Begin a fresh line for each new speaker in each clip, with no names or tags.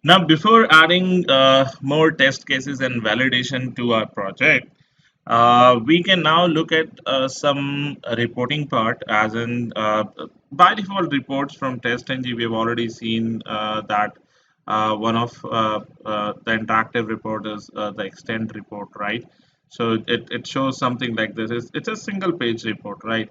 Now, before adding more test cases and validation to our project, we can now look at some reporting part, as in by default reports from TestNG. We have already seen that one of the interactive report is the extend report, right? So it shows something like this. It's a single page report, right?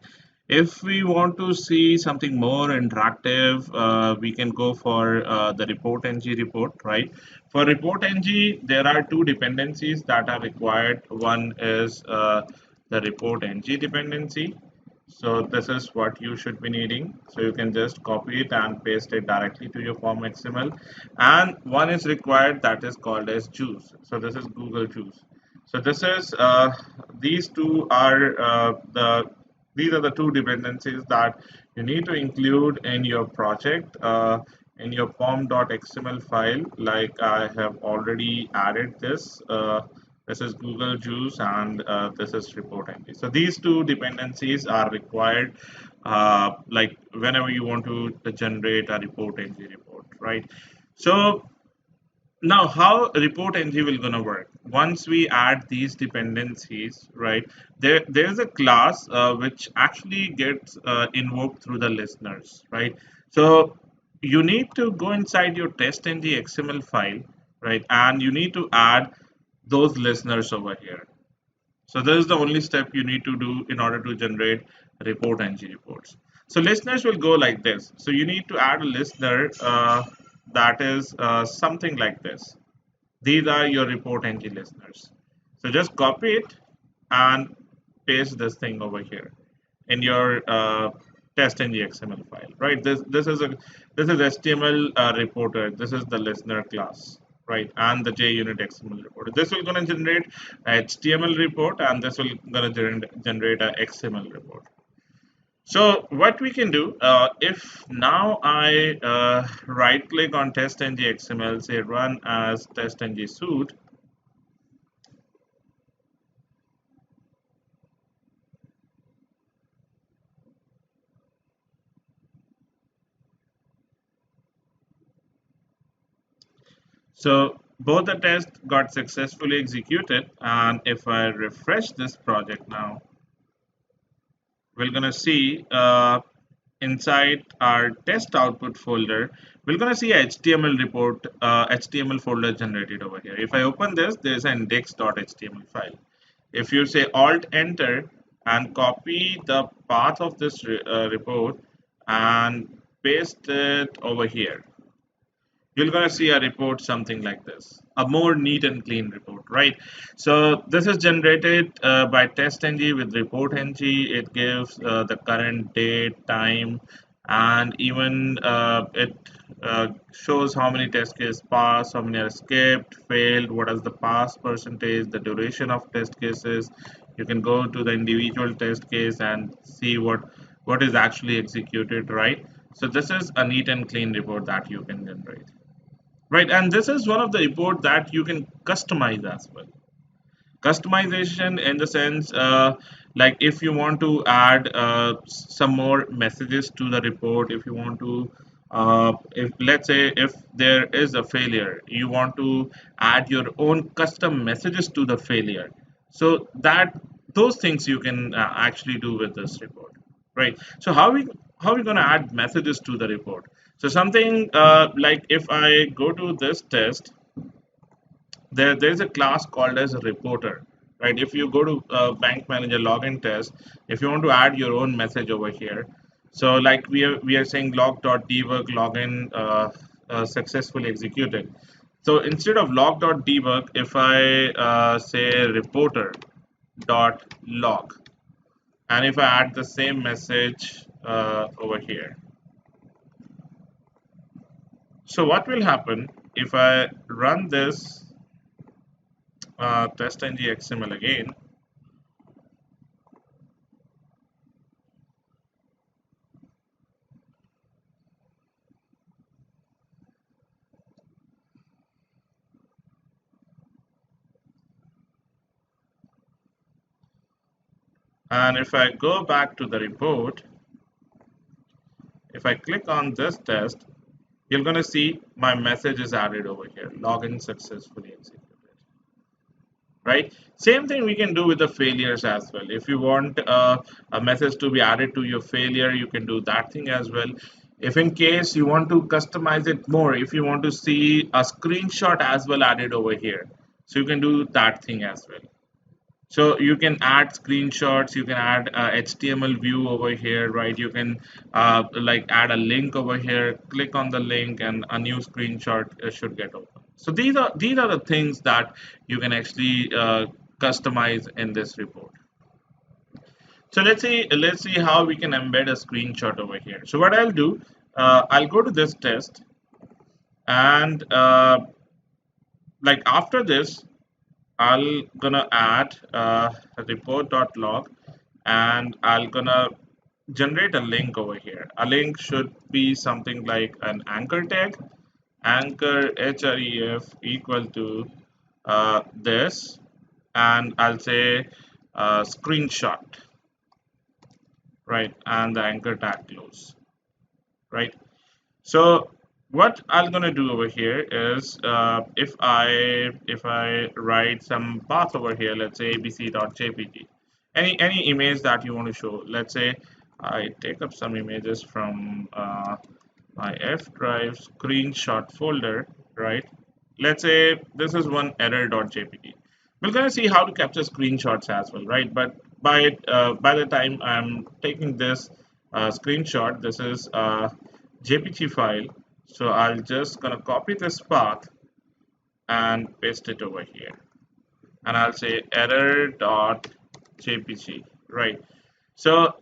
If we want to see something more interactive, we can go for the ReportNG report, right? For ReportNG, there are two dependencies that are required. One is the ReportNG dependency. So this is what you should be needing. So you can just copy it and paste it directly to your form XML. And one is required that is called as juice. So this is Google Juice. So this is these two are these are the two dependencies that you need to include in your project in your form.xml file. Like I have already added this. This is Google Juice and this is ReportNG. So these two dependencies are required like whenever you want to generate a ReportNG report, right? So now, how ReportNG will gonna work? Once we add these dependencies, right? There's a class which actually gets invoked through the listeners, right? So you need to go inside your testng XML file, right? And you need to add those listeners over here. So this is the only step you need to do in order to generate ReportNG reports. So listeners will go like this. So you need to add a listener that is something like this. These are your ReportNG listeners. So just copy it and paste this thing over here in your testng XML file, right? This is HTML reporter. This is the listener class, right? And the JUnit XML reporter. This will gonna generate a HTML report, and this will gonna generate a XML report. So what we can do, if now I right click on testng XML, say run as testng suite. So both the tests got successfully executed, and if I refresh this project now, we're gonna see inside our test output folder, we're gonna see a HTML report, HTML folder generated over here. If I open this, there's an index.html file. If you say Alt Enter and copy the path of this report and paste it over here, you're going to see a report something like this, a more neat and clean report, right? So this is generated by testng with ReportNG. It gives the current date, time, and even it shows how many test cases passed, how many are skipped, failed, what is the pass percentage, the duration of test cases. You can go to the individual test case and see what is actually executed, right? So this is a neat and clean report that you can generate. Right, and this is one of the report that you can customize as well. Customization in the sense, like if you want to add some more messages to the report, if you want to, if let's say if there is a failure, you want to add your own custom messages to the failure. So that those things you can actually do with this report, right? So how we gonna add messages to the report? So something like if I go to this test, there's a class called as a reporter, right? If you go to bank manager login test, if you want to add your own message over here, so like we are saying log.debug login successfully executed. So instead of log.debug, if I say reporter dot log, and if I add the same message over here, so what will happen if I run this testng XML again? And if I go back to the report, if I click on this test, you're going to see my message is added over here. Login successfully executed. Right? Same thing we can do with the failures as well. If you want a message to be added to your failure, you can do that thing as well. If in case you want to customize it more, if you want to see a screenshot as well added over here, so you can do that thing as well. So you can add screenshots, you can add HTML view over here, right? You can like add a link over here, click on the link, and a new screenshot should get open. So these are the things that you can actually customize in this report. So let's see how we can embed a screenshot over here. So what I'll do, I'll go to this test, and like after this, I'll gonna add a report.log, and I'll gonna generate a link over here. A link should be something like an anchor tag, anchor href equal to this, and I'll say screenshot, right, and the anchor tag close, right. So what I'm gonna do over here is if I write some path over here, let's say abc.jpg, any image that you want to show. Let's say I take up some images from my F drive screenshot folder, right? Let's say this is one error.jpg. We're gonna see how to capture screenshots as well, right? But by the time I'm taking this screenshot, this is a JPG file. So I'll just gonna copy this path and paste it over here, and I'll say error.jpg, right? So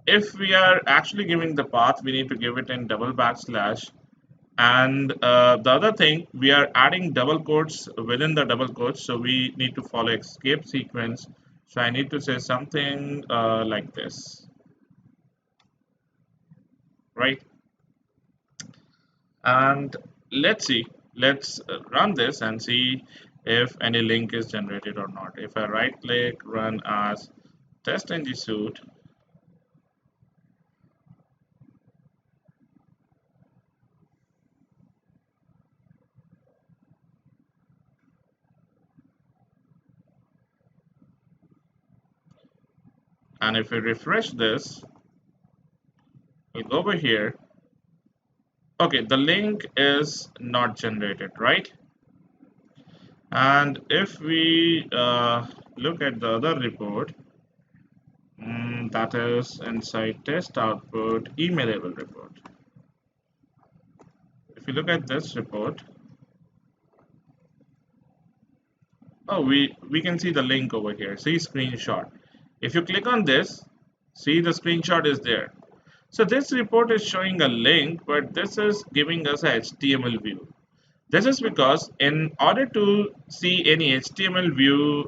if we are actually giving the path, we need to give it in double backslash. And the other thing, we are adding double quotes within the double quotes, so we need to follow escape sequence. So I need to say something like this, right? And let's run this and see if any link is generated or not. If I right click, run as test-ng suite, and if we refresh this, we'll go over here. Okay, the link is not generated, right? And if we look at the other report, that is inside test output emailable report. If you look at this report, oh, we can see the link over here. See screenshot. If you click on this, see the screenshot is there. So this report is showing a link, but this is giving us a HTML view. This is because in order to see any HTML view,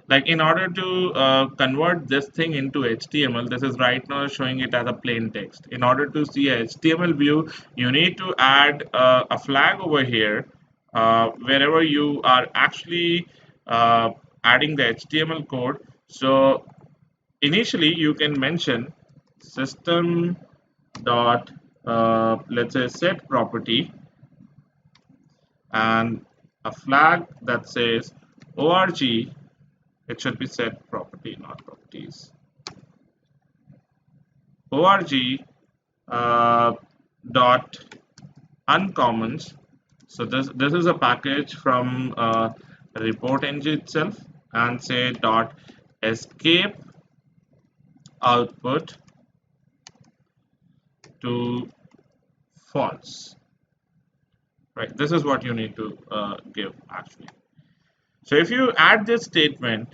like in order to convert this thing into HTML, this is right now showing it as a plain text. In order to see a HTML view, you need to add a flag over here wherever you are actually adding the HTML code. So initially you can mention system dot let's say set property, and a flag that says org. It should be set property, not properties. Org dot uncommons. So this is a package from ReportNG itself, and say dot escape output to false. Right, this is what you need to give actually. So if you add this statement,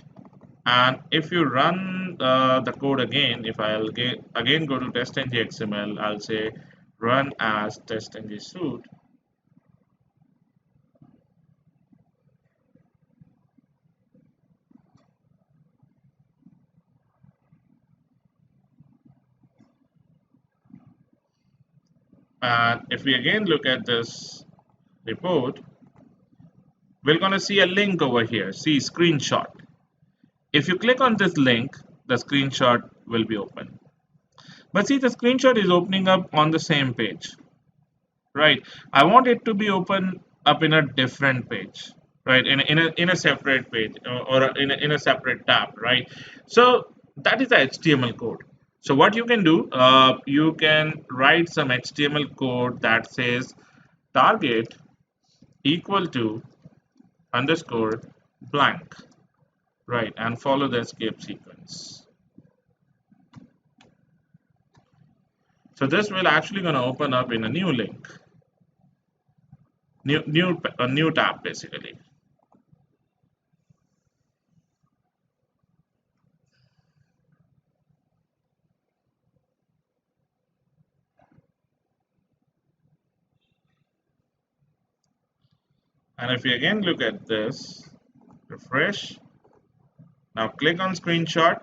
and if you run the code again, if I'll again go to test.ng XML, I'll say run as test.ng suite. And if we again look at this report, we're going to see a link over here. See screenshot. If you click on this link, the screenshot will be open. But see, the screenshot is opening up on the same page. right? I want it to be open up in a different page, right? In a separate page, or in a separate tab, right? So that is the HTML code. So what you can do, you can write some HTML code that says target equal to underscore blank, right? And follow the escape sequence. So this will actually going to open up in a new link, a new tab basically. And if you again look at this, refresh, now click on screenshot,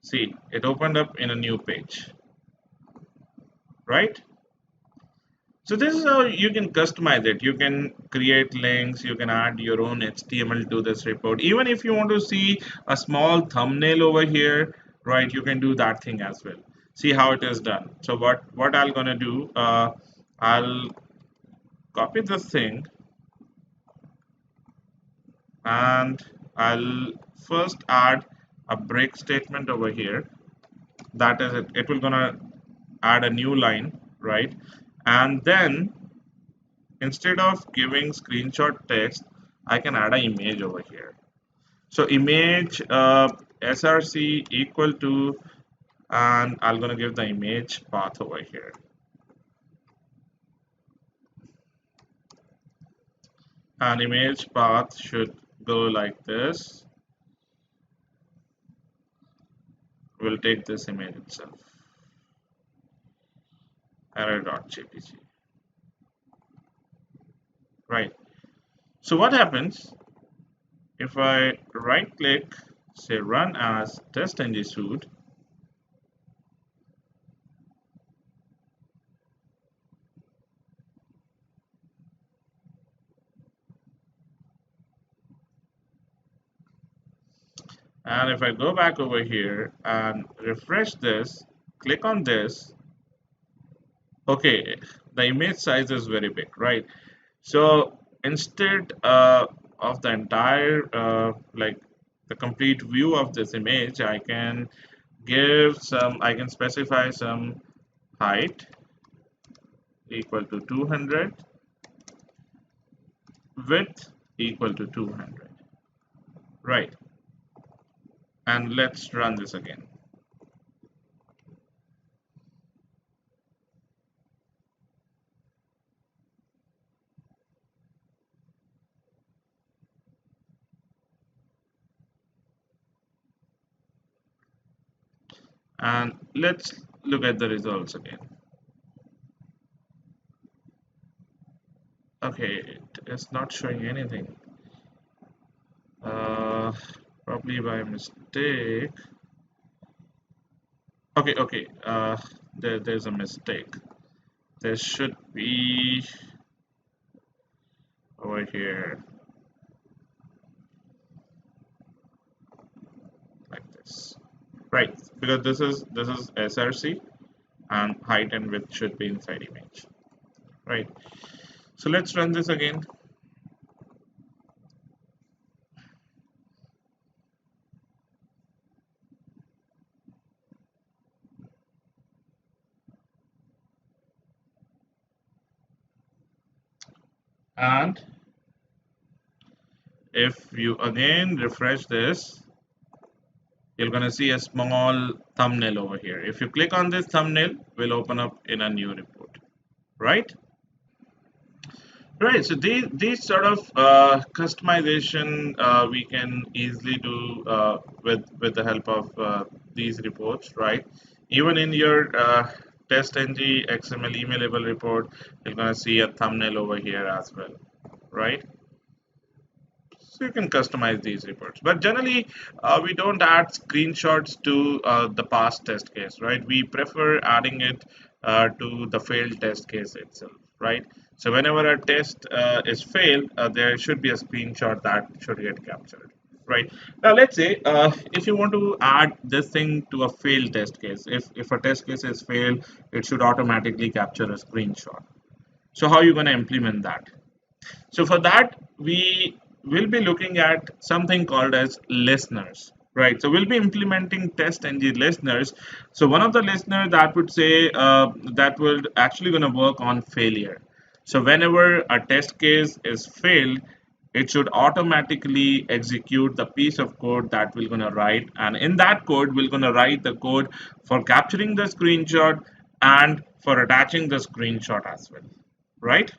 see it opened up in a new page, right? So this is how you can customize it. You can create links, you can add your own HTML to this report. Even if you want to see a small thumbnail over here, right, you can do that thing as well. See how it is done. So what I'm gonna do, I'll copy this thing, and I'll first add a break statement over here. That is it. It will gonna add a new line, right? And then instead of giving screenshot text, I can add an image over here. So image src equal to, and I'm gonna give the image path over here. And image path should go like this. We'll take this image itself, error.jpg, right? So what happens if I right click, say run as test-ng suite, and if I go back over here and refresh this, click on this, okay, the image size is very big, right? So instead of the entire like the complete view of this image, I can specify some height equal to 200, width equal to 200, right? And let's run this again. And let's look at the results again. Okay, it's not showing anything. Uh, Probably by mistake. Okay, okay. There's a mistake. There should be over here like this, right? Because this is SRC, and height and width should be inside image, right? So let's run this again. And if you again refresh this, you're gonna see a small thumbnail over here. If you click on this thumbnail, will open up in a new report, right? Right. So these sort of customization we can easily do with the help of these reports, right? Even in your test.ng XML emailable report, you're gonna see a thumbnail over here as well, right? So you can customize these reports, but generally we don't add screenshots to the past test case, right? We prefer adding it to the failed test case itself, right? So whenever a test is failed, there should be a screenshot that should get captured, right? Now let's say if you want to add this thing to a failed test case, if a test case is failed, it should automatically capture a screenshot. So how are you going to implement that? So for that, we will be looking at something called as listeners, right? So we'll be implementing TestNG listeners. So one of the listeners that would say that will actually going to work on failure. So whenever a test case is failed, it should automatically execute the piece of code that we're going to write, and in that code we're going to write the code for capturing the screenshot and for attaching the screenshot as well, right?